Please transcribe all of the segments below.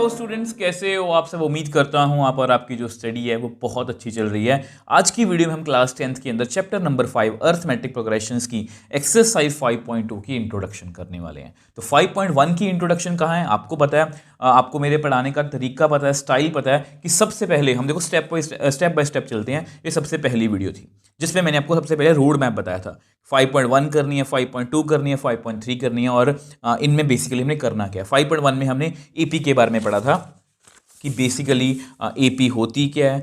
Hello students, कैसे हो आप सब। उम्मीद करता हूं आप और आपकी जो स्टडी है वो बहुत अच्छी चल रही है। आज की वीडियो में हम क्लास 10th के अंदर चैप्टर नंबर 5 अर्थमेटिक प्रोग्रेशंस की एक्सरसाइज 5.2 की इंट्रोडक्शन करने वाले हैं। तो 5.1 की इंट्रोडक्शन कहाँ है आपको पता है, आपको मेरे पढ़ाने का तरीका पता है, स्टाइल पता है कि सबसे पहले हम देखो स्टेप बाय स्टेप चलते हैं। ये सबसे पहली वीडियो थी जिसमें मैंने आपको सबसे पहले रोड मैप बताया था। 5.1 करनी है, 5.2 करनी है, 5.3 करनी है और इनमें बेसिकली हमने करना क्या है। 5.1 में हमने एपी के बारे में पढ़ा था कि बेसिकली एपी होती क्या है,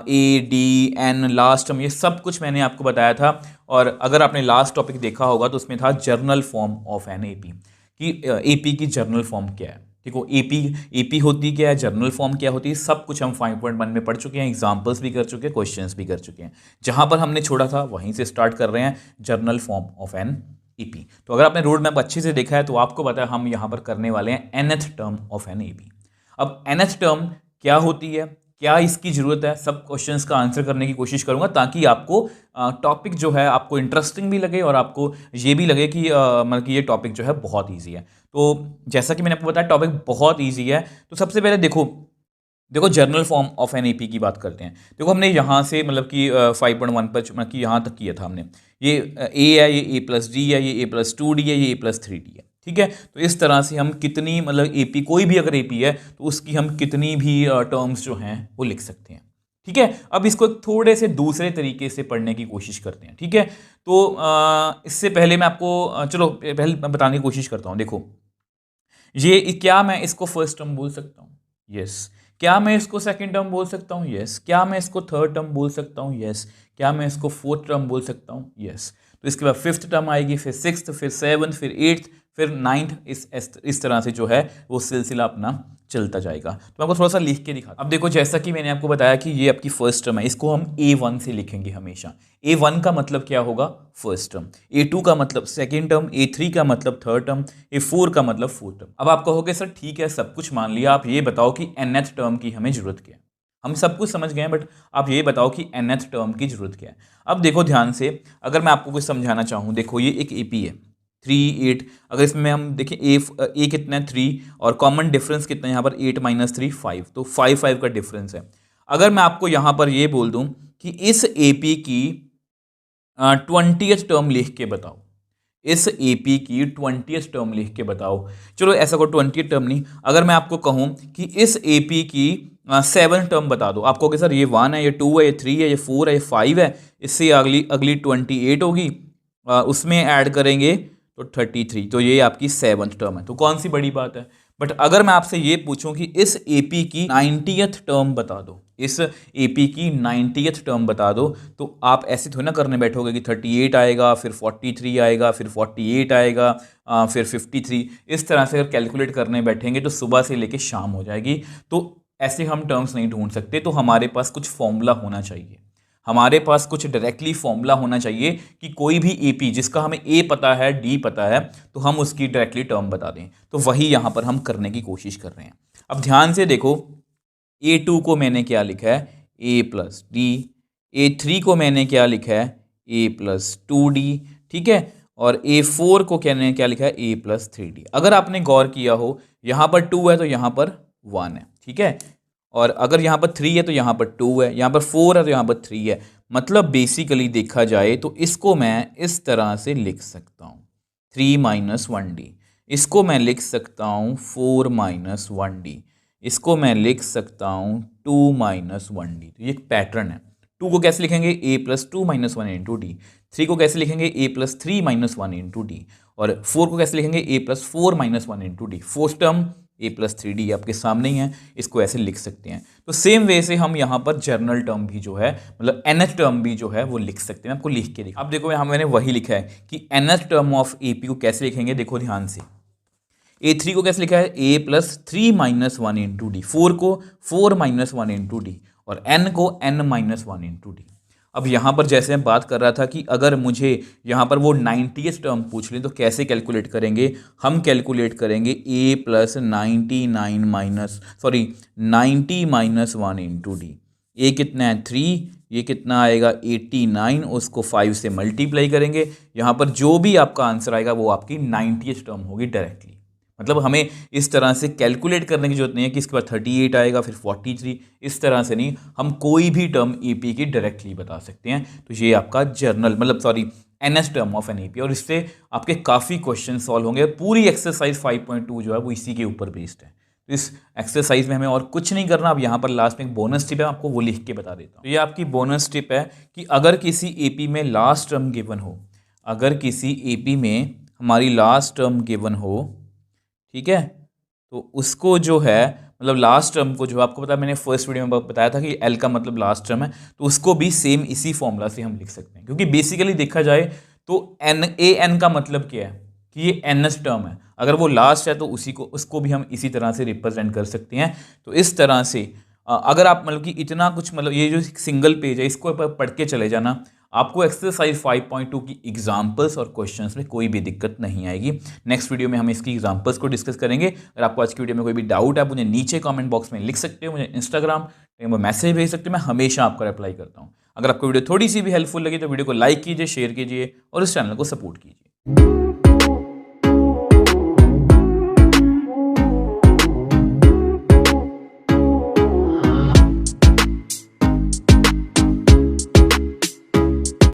A D N last term, ये सब कुछ मैंने आपको बताया था। और अगर आपने लास्ट टॉपिक देखा होगा तो उसमें था journal form of an AP कि एपी की जर्नल फॉर्म क्या है। देखो एपी होती क्या है, जर्नल फॉर्म क्या होती है, सब कुछ हम 5.1 में पढ़ चुके हैं, एग्जाम्पल्स भी कर चुके हैं, क्वेश्चंस भी कर चुके हैं। जहां पर हमने छोड़ा था वहीं से स्टार्ट कर रहे हैं, general form of an AP. तो अगर आपने रोड मैप अच्छे से देखा है तो आपको पता है हम यहाँ पर करने वाले हैं nth term of an AP. अब nth टर्म क्या होती है, क्या इसकी जरूरत है, सब क्वेश्चंस का आंसर करने की कोशिश करूंगा ताकि आपको टॉपिक जो है आपको इंटरेस्टिंग भी लगे और आपको ये भी लगे कि मतलब कि ये टॉपिक जो है बहुत ईजी है। तो जैसा कि मैंने आपको बताया टॉपिक बहुत ईजी है। तो सबसे पहले देखो journal form of an AP की बात करते हैं। देखो हमने यहाँ से मतलब कि 5.1 पर मतलब कि यहाँ तक किया था हमने, ये ए है, ये A+D है, ये A+2D है, ये A+3D है। ठीक है, तो इस तरह से हम कितनी मतलब एपी, कोई भी अगर एपी है तो उसकी हम कितनी भी टर्म्स जो हैं वो लिख सकते हैं। ठीक है, अब इसको थोड़े से दूसरे तरीके से पढ़ने की कोशिश करते हैं। ठीक है, तो इससे पहले मैं आपको चलो पहले मैं बताने की कोशिश करता हूँ। देखो ये क्या मैं इसको फर्स्ट टर्म बोल सकता हूँ? यस। क्या मैं इसको सेकंड टर्म बोल सकता हूँ? यस। क्या मैं इसको थर्ड टर्म बोल सकता हूँ? यस। क्या मैं इसको फोर्थ टर्म बोल सकता हूँ? यस। तो इसके बाद फिफ्थ टर्म आएगी, फिर सिक्स्थ, फिर सेवन्थ, फिर एट्थ, फिर नाइन्थ, इस तरह से जो है वो सिलसिला अपना चलता जाएगा। तो आपको थोड़ा सा लिख के दिखा। अब देखो जैसा कि मैंने आपको बताया कि ये आपकी फर्स्ट टर्म है, इसको हम A1 से लिखेंगे हमेशा। A1 का मतलब क्या होगा? First term. A2 का मतलब सेकेंड टर्म, A3 का मतलब थर्ड टर्म, A4 का मतलब फोर्थ टर्म। अब आप कहोगे सर ठीक है सब कुछ मान लिया, आप ये बताओ कि nth टर्म की हमें जरूरत क्या है। हम सब कुछ समझ गए हैं बट आप ये बताओ कि nth टर्म की जरूरत क्या है। अब देखो ध्यान से, अगर मैं आपको कुछ समझाना चाहूँ, देखो ये एक एपी है 3 8। अगर इसमें हम देखें ए कितना है 3 और कॉमन डिफरेंस कितना है यहाँ पर 8 - 3 5, तो 5 का डिफरेंस है। अगर मैं आपको यहाँ पर ये बोल दूँ कि इस एपी की 20th टर्म लिख के बताओ, इस एपी की 20th टर्म लिख के बताओ। चलो ऐसा को 20th टर्म नहीं, अगर मैं आपको कहूँ कि इस एपी की 7th टर्म बता दो, आप कहोगे सर ये 1 है, ये 2 है, ये 3 है, ये 4 है, ये 5 है, इससे अगली अगली 28 होगी, उसमें ऐड करेंगे तो 33, तो ये आपकी 7th टर्म है। तो कौन सी बड़ी बात है। बट अगर मैं आपसे ये पूछूं कि इस एपी की 90th टर्म बता दो, इस एपी की 90th टर्म बता दो, तो आप ऐसे थोड़ी ना करने बैठोगे कि 38 आएगा, फिर 43 आएगा, फिर 48 आएगा, फिर 53। इस तरह से अगर कैलकुलेट करने बैठेंगे तो सुबह से लेके शाम हो जाएगी। तो ऐसे हम टर्म्स नहीं ढूंढ सकते, तो हमारे पास कुछ फॉर्मूला होना चाहिए, हमारे पास कुछ डायरेक्टली फॉर्मूला होना चाहिए कि कोई भी एपी जिसका हमें ए पता है, डी पता है, तो हम उसकी डायरेक्टली टर्म बता दें। तो वही यहाँ पर हम करने की कोशिश कर रहे हैं। अब ध्यान से देखो, A2 को मैंने क्या लिखा है? A+D। A3 को मैंने क्या लिखा है? A+2D। ठीक है, और A4 को मैंने क्या लिखा है? A+3D। अगर आपने गौर किया हो, यहाँ पर 2 है तो यहाँ पर 1 है। ठीक है, और अगर यहाँ पर 3 है तो यहाँ पर 2 है, यहाँ पर 4 है तो यहाँ पर 3 है। मतलब बेसिकली देखा जाए तो इसको मैं इस तरह से लिख सकता हूँ 3 - 1D, इसको मैं लिख सकता हूँ 4 - 1D, इसको मैं लिख सकता हूँ 2 - 1D। तो ये एक पैटर्न है। 2 को कैसे लिखेंगे? A+2 - 1 into D. 3 को कैसे लिखेंगे? A+3 - 1 into D. और 4 को कैसे लिखेंगे? A+4 - 1 into D. Fourth term A+3D आपके सामने ही है, इसको ऐसे लिख सकते हैं। तो सेम वे से हम यहाँ पर जर्नल टर्म भी जो है, मतलब nth टर्म भी जो है वो लिख सकते हैं। आपको लिख के दिखा। अब देखो यहाँ मैंने वही लिखा है कि nth टर्म ऑफ एपी को कैसे लिखेंगे। देखो ध्यान से, A3 को कैसे लिखा है? A+3 - 1 into D. 4 को 4 - 1 इंटू डी, और n को n - 1 इंटू डी। अब यहाँ पर जैसे मैं बात कर रहा था कि अगर मुझे यहाँ पर वो 90th टर्म पूछ लें तो कैसे कैलकुलेट करेंगे? हम कैलकुलेट करेंगे A+90 - 1 इंटू डी। ए कितना है? 3, ये कितना आएगा? 89, उसको 5 से मल्टीप्लाई करेंगे, यहाँ पर जो भी आपका आंसर आएगा वो आपकी 90th टर्म होगी डायरेक्टली। मतलब हमें इस तरह से कैलकुलेट करने की जरूरत नहीं है कि इसके बाद 38 आएगा फिर 43, इस तरह से नहीं, हम कोई भी टर्म एपी की डायरेक्टली बता सकते हैं। तो ये आपका जर्नल मतलब sorry NS term of an AP, और इससे आपके काफ़ी क्वेश्चन सॉल्व होंगे। पूरी एक्सरसाइज 5.2 जो है वो इसी के ऊपर बेस्ड है। तो इस एक्सरसाइज में हमें और कुछ नहीं करना। अब यहाँ पर लास्ट में एक बोनस टिप है, आपको वो लिख के बता देता हूँ। तो ये आपकी बोनस टिप है कि अगर किसी एपी में लास्ट टर्म गिवन हो, अगर किसी एपी में हमारी लास्ट टर्म गिवन हो, ठीक है, तो उसको जो है मतलब लास्ट टर्म को जो आपको पता है, मैंने फर्स्ट वीडियो में बताया था कि एल का मतलब लास्ट टर्म है, तो उसको भी सेम इसी फॉर्मूला से हम लिख सकते हैं। क्योंकि बेसिकली देखा जाए तो एन ए एन का मतलब क्या है कि ये एन एस टर्म है, अगर वो लास्ट है तो उसी को उसको भी हम इसी तरह से रिप्रेजेंट कर सकते हैं। तो इस तरह से अगर आप मतलब कि इतना कुछ मतलब ये जो सिंगल पेज है इसको पढ़ के चले जाना, आपको एक्सरसाइज 5.2 की एग्जाम्पल्स और क्वेश्चंस में कोई भी दिक्कत नहीं आएगी। नेक्स्ट वीडियो में हम इसकी एग्जाम्पल्स को डिस्कस करेंगे। अगर आपको आज की वीडियो में कोई भी डाउट है, मुझे नीचे कमेंट बॉक्स में लिख सकते हो, मुझे इंस्टाग्राम में मैसेज भेज सकते हो, मैं हमेशा आपका रिप्लाई करता हूँ। अगर आपको वीडियो थोड़ी सी भी हेल्पफुल लगी तो वीडियो को लाइक कीजिए, शेयर कीजिए और इस चैनल को सपोर्ट कीजिए।